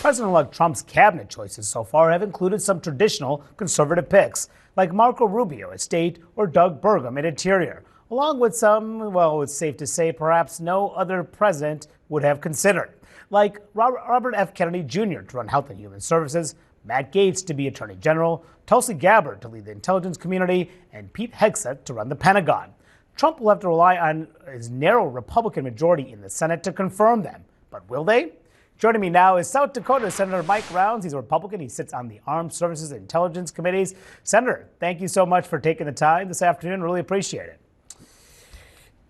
President-elect Trump's cabinet choices so far have included some traditional conservative picks, like Marco Rubio at State or Doug Burgum at Interior, along with some, well, it's safe to say, perhaps no other president would have considered, like Robert F. Kennedy Jr. to run Health and Human Services, Matt Gaetz to be Attorney General, Tulsi Gabbard to lead the intelligence community, and Pete Hegseth to run the Pentagon. Trump will have to rely on his narrow Republican majority in the Senate to confirm them. But will they? Joining me now is South Dakota Senator Mike Rounds. He's a Republican. He sits on the Armed Services and Intelligence Committees. Senator, thank you so much for taking the time this afternoon. Really appreciate it.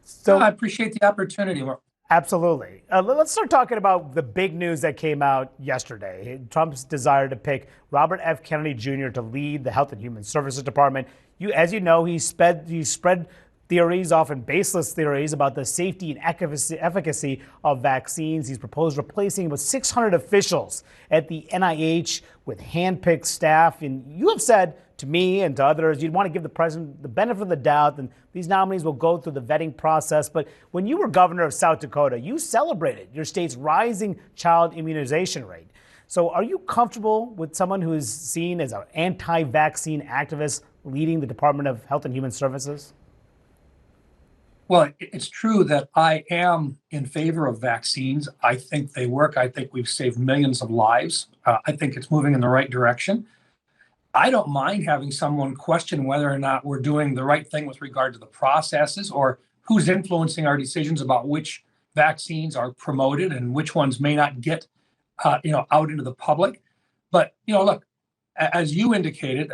So I appreciate the opportunity. Absolutely. Let's start talking about the big news that came out yesterday. Trump's desire to pick Robert F. Kennedy Jr. to lead the Health and Human Services Department. As you know, he spread theories, often baseless theories, about the safety and efficacy of vaccines. He's proposed replacing with 600 officials at the NIH with hand-picked staff. And you have said to me and to others, you'd want to give the president the benefit of the doubt, and these nominees will go through the vetting process. But when you were governor of South Dakota, you celebrated your state's rising child immunization rate. So are you comfortable with someone who is seen as an anti-vaccine activist leading the Department of Health and Human Services? Well, it's true that I am in favor of vaccines. I think they work. I think we've saved millions of lives. I think it's moving in the right direction. I don't mind having someone question whether or not we're doing the right thing with regard to the processes or who's influencing our decisions about which vaccines are promoted and which ones may not get, out into the public. But, look, as you indicated,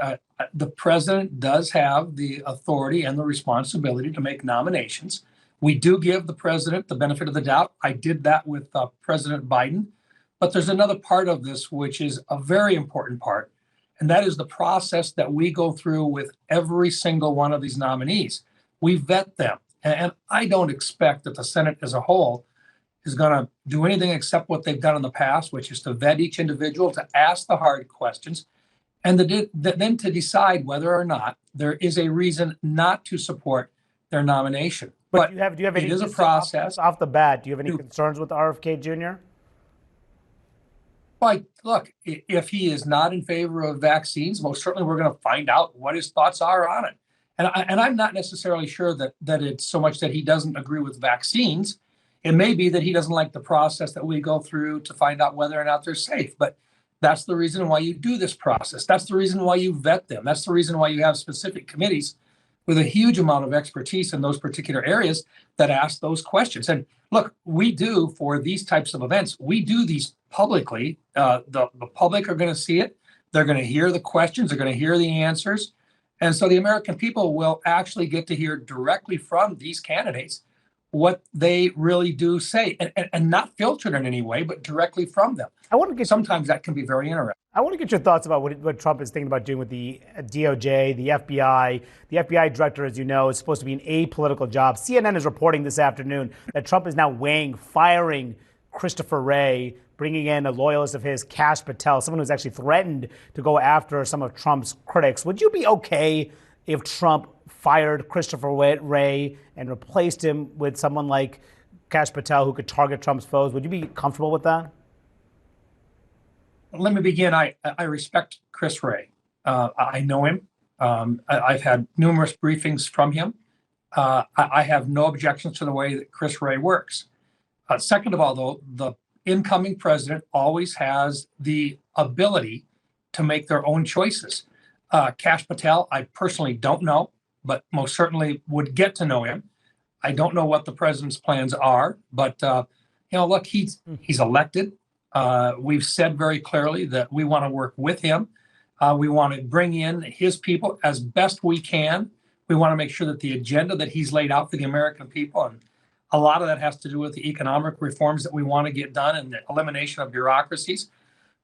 the president does have the authority and the responsibility to make nominations. We do give the president the benefit of the doubt. I did that with President Biden. But there's another part of this, which is a very important part, and that is the process that we go through with every single one of these nominees. We vet them. And I don't expect that the Senate as a whole is going to do anything except what they've done in the past, which is to vet each individual, to ask the hard questions, and then to decide whether or not there is a reason not to support their nomination. But do you have any, it is a process. Off the bat, do you have any concerns with RFK Jr.? Like, look, if he is not in favor of vaccines, most certainly we're going to find out what his thoughts are on it. And I'm not necessarily sure that it's so much that he doesn't agree with vaccines. It may be that he doesn't like the process that we go through to find out whether or not they're safe. But that's the reason why you do this process. That's the reason why you vet them. That's the reason why you have specific committees with a huge amount of expertise in those particular areas that ask those questions. And look, we do, for these types of events, we do these publicly. The public are going to see it. They're going to hear the questions. They're going to hear the answers. And so the American people will actually get to hear directly from these candidates what they really do say, and not filtered in any way, but directly from them. Sometimes that can be very interesting. I want to get your thoughts about what Trump is thinking about doing with the DOJ, the FBI. The FBI director, as you know, is supposed to be an apolitical job. CNN is reporting this afternoon that Trump is now weighing firing Christopher Wray, bringing in a loyalist of his, Kash Patel, someone who's actually threatened to go after some of Trump's critics. Would you be okay if Trump fired Christopher Wray and replaced him with someone like Kash Patel who could target Trump's foes? Would you be comfortable with that? Let me begin. I respect Chris Wray. I know him. I've had numerous briefings from him. I have no objections to the way that Chris Wray works. Second of all, though, the incoming president always has the ability to make their own choices. Kash Patel, I personally don't know, but most certainly would get to know him. I don't know what the president's plans are, but look, he's elected. We've said very clearly that we want to work with him. We want to bring in his people as best we can. We want to make sure that the agenda that he's laid out for the American people, and a lot of that has to do with the economic reforms that we want to get done and the elimination of bureaucracies.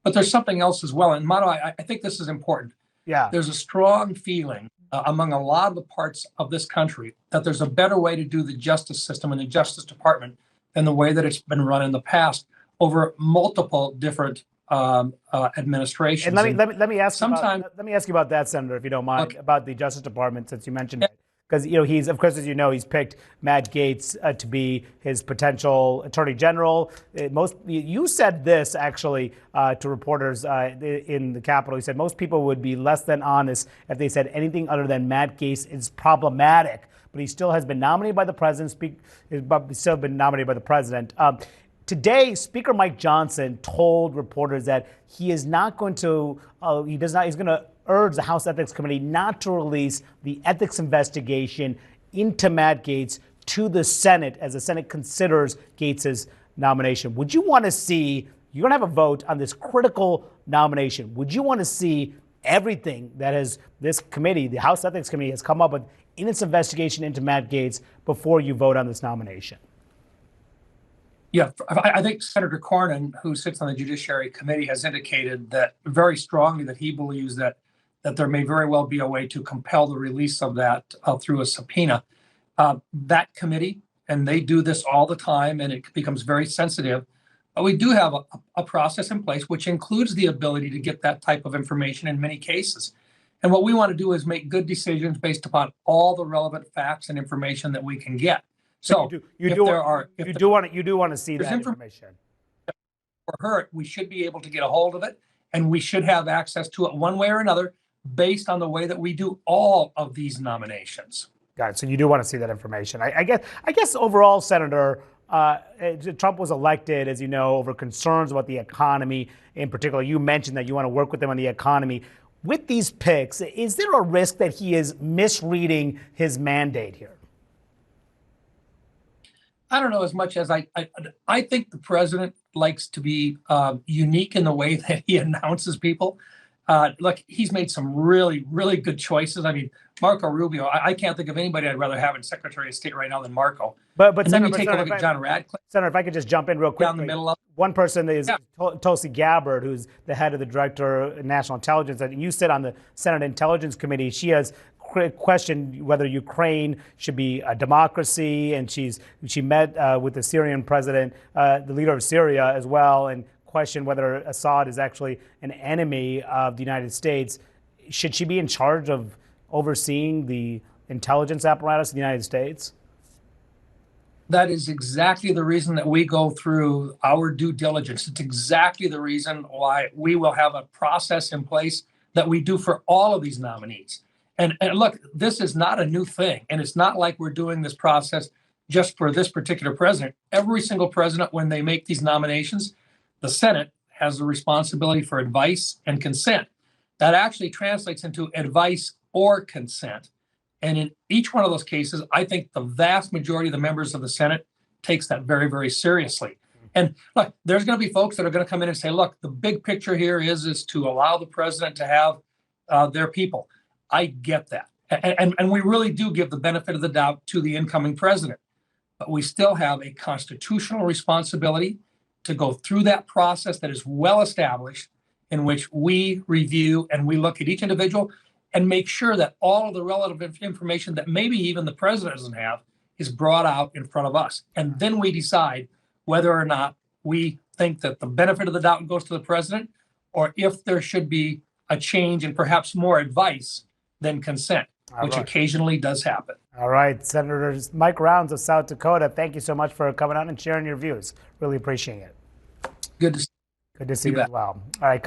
But there's something else as well. And Manu, I think this is important. Yeah. There's a strong feeling among a lot of the parts of this country that there's a better way to do the justice system and the Justice Department than the way that it's been run in the past over multiple different administrations. And let me ask you about that, Senator, if you don't mind, about the Justice Department, since you mentioned it. Because, he's, of course, as you know, he's picked Matt Gaetz to be his potential attorney general. You said this actually to reporters in the Capitol. He said most people would be less than honest if they said anything other than Matt Gaetz is problematic. But he still has been nominated by the president. Still been nominated by the president. Today, Speaker Mike Johnson told reporters that he is not going to. He's going to urge the House Ethics Committee not to release the ethics investigation into Matt Gaetz to the Senate as the Senate considers Gaetz's nomination. Would you want to see, you're going to have a vote on this critical nomination, would you want to see everything that this committee, the House Ethics Committee, has come up with in its investigation into Matt Gaetz before you vote on this nomination? Yeah, I think Senator Cornyn, who sits on the Judiciary Committee, has indicated that very strongly that he believes that there may very well be a way to compel the release of that through a subpoena. That committee, and they do this all the time, and it becomes very sensitive. But we do have a process in place which includes the ability to get that type of information in many cases. And what we want to do is make good decisions based upon all the relevant facts and information that we can get. So you do want to see that information. Or hurt, we should be able to get a hold of it, and we should have access to it one way or another based on the way that we do all of these nominations. Got it. So you do want to see that information. I guess overall, Senator, Trump was elected, as you know, over concerns about the economy. In particular, you mentioned that you want to work with him on the economy. With these picks, is there a risk that he is misreading his mandate here? I don't know as much as I think the president likes to be unique in the way that he announces people. Look, he's made some really, really good choices. I mean, Marco Rubio, I can't think of anybody I'd rather have in Secretary of State right now than Marco. But and Senator, then you take a look at John Radcliffe. Senator, if I could just jump in real quick. Down the middle of one person is Tulsi Gabbard, who's the head of the Director of National Intelligence. And you sit on the Senate Intelligence Committee. She has questioned whether Ukraine should be a democracy, and she met with the Syrian president, the leader of Syria as well, and questioned whether Assad is actually an enemy of the United States. Should she be in charge of overseeing the intelligence apparatus of the United States? That is exactly the reason that we go through our due diligence. It's exactly the reason why we will have a process in place that we do for all of these nominees. And look, this is not a new thing. And it's not like we're doing this process just for this particular president. Every single president, when they make these nominations, the Senate has the responsibility for advice and consent. That actually translates into advice or consent. And in each one of those cases, I think the vast majority of the members of the Senate takes that very, very seriously. And look, there's going to be folks that are going to come in and say, look, the big picture here is to allow the president to have their people. I get that. And we really do give the benefit of the doubt to the incoming president. But we still have a constitutional responsibility to go through that process that is well established, in which we review and we look at each individual and make sure that all of the relevant information that maybe even the president doesn't have is brought out in front of us. And then we decide whether or not we think that the benefit of the doubt goes to the president, or if there should be a change and perhaps more advice than consent, which occasionally does happen. All right, Senator Mike Rounds of South Dakota, thank you so much for coming out and sharing your views. Really appreciate it. Good to see you. Good to see you as well. All right.